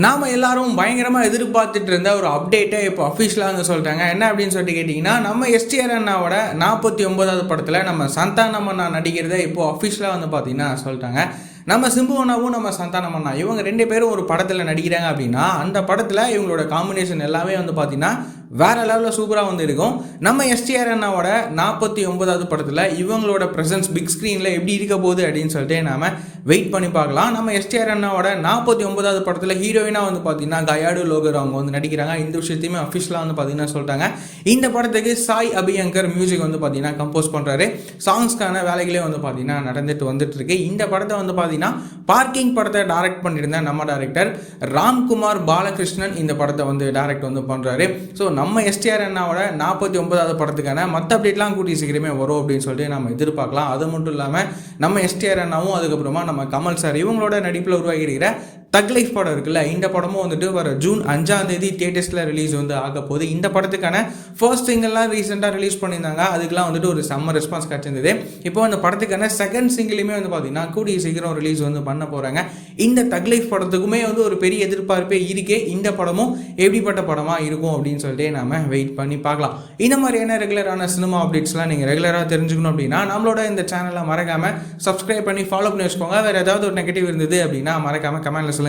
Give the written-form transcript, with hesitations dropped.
நாம எல்லாரும் பயங்கரமா எதிர்பார்த்துட்டு இருந்த ஒரு அப்டேட்டை இப்போ அஃபிஷியலாக வந்து சொல்லிட்டாங்க. என்ன அப்படின்னு சொல்லிட்டு கேட்டிங்கன்னா, நம்ம எஸ்டிஆர் அண்ணாவோட 49வது படத்தில் நம்ம சந்தானம் அண்ணா நடிக்கிறத இப்போ அஃபிஷியலாக வந்து பார்த்தீங்கன்னா சொல்லிட்டாங்க. நம்ம சிம்பு அண்ணாவும் நம்ம சந்தானம் அண்ணா இவங்க 2 பேரும் ஒரு படத்தில் நடிக்கிறாங்க அப்படின்னா, அந்த படத்தில் இவங்களோட காம்பினேஷன் எல்லாமே வந்து பார்த்தீங்கன்னா வேற லெவலில் சூப்பராக வந்து இருக்கும். நம்ம எஸ்டிஆர் அண்ணாவோட 49வது படத்தில் இவங்களோட ப்ரெசன்ஸ் பிக் ஸ்க்ரீனில் எப்படி இருக்க போகுது அப்படின்னு சொல்லிட்டு நாம வெயிட் பண்ணி பார்க்கலாம். நம்ம எஸ்டிஆர் அண்ணாவோட 49வது படத்தில் ஹீரோயினாக வந்து பார்த்தீங்கன்னா கயாடு லோகர் அவங்க வந்து நடிக்கிறாங்க. இந்த விஷயத்தையுமே அஃபிஷியலாக வந்து பார்த்தீங்கன்னா சொல்லிட்டாங்க. இந்த படத்துக்கு சாய் அபியங்கர் மியூசிக் வந்து பார்த்தீங்கன்னா கம்போஸ் பண்ணுறாரு. சாங்ஸ்க்கான வேலைகளே வந்து பார்த்தீங்கன்னா நடந்துட்டு வந்துட்டு இருக்கு. இந்த படத்தை வந்து பார்த்தீங்கன்னா பார்க்கிங் படத்தை டைரக்ட் பண்ணியிருந்த நம்ம டைரக்டர் ராம்குமார் பாலகிருஷ்ணன் இந்த படத்தை வந்து டைரக்ட் வந்து பண்ணுறாரு. ஸோ நம்ம எஸ்டிஆர் அண்ணாவோட 49வது படத்துக்கான மற்ற அப்டேட்லாம் கூட்டி சீக்கிரமே வரும் அப்படின்னு சொல்லிட்டு நம்ம எதிர்பார்க்கலாம். அது மட்டும் இல்லாமல் நம்ம எஸ்டிஆர் அண்ணாவும் அதுக்கப்புறமா நம்ம கமல் சார் இவங்களோட நடிப்பில் உருவாகியிருக்கிற தக் லைஃப் படம் இருக்குல்ல, இந்த படமும் வந்துட்டு வர ஜூன் 5ஆம் தேதி தியேட்டர்ஸில் ரிலீஸ் வந்து ஆக போகுது. இந்த படத்துக்கான ஃபர்ஸ்ட் சிங்கிள்லாம் ரீசெண்டாக ரிலீஸ் பண்ணியிருந்தாங்க. அதுக்கெலாம் வந்துட்டு ஒரு செம்ம ரெஸ்பான்ஸ் கிடச்சிருந்தது. இப்போ அந்த படத்துக்கான செகண்ட் சிங்கிளுமே வந்து பார்த்தீங்கன்னா கூடிய சீக்கிரம் ரிலீஸ் வந்து பண்ண போகிறாங்க. இந்த தக் லைஃப் படத்துக்குமே வந்து ஒரு பெரிய எதிர்பார்ப்பே இருக்கே. இந்த படமும் எப்படிப்பட்ட படமாக இருக்கும் அப்படின்னு சொல்லிட்டு நாம வெயிட் பண்ணி பார்க்கலாம். இந்த மாதிரியான ரெகுலரான சினிமா அப்டேட்ஸ்லாம் நீங்கள் ரெகுலராக தெரிஞ்சுக்கணும் அப்படின்னா நம்மளோட இந்த சேனலை மறக்காமல் சப்ஸ்கிரைப் பண்ணி ஃபாலோ பண்ணி வச்சுக்கோங்க. வேறு ஏதாவது ஒரு நெகட்டிவ் இருந்தது அப்படின்னா மறக்காமல் கமெண்ட்ல சொல்லுங்கள்.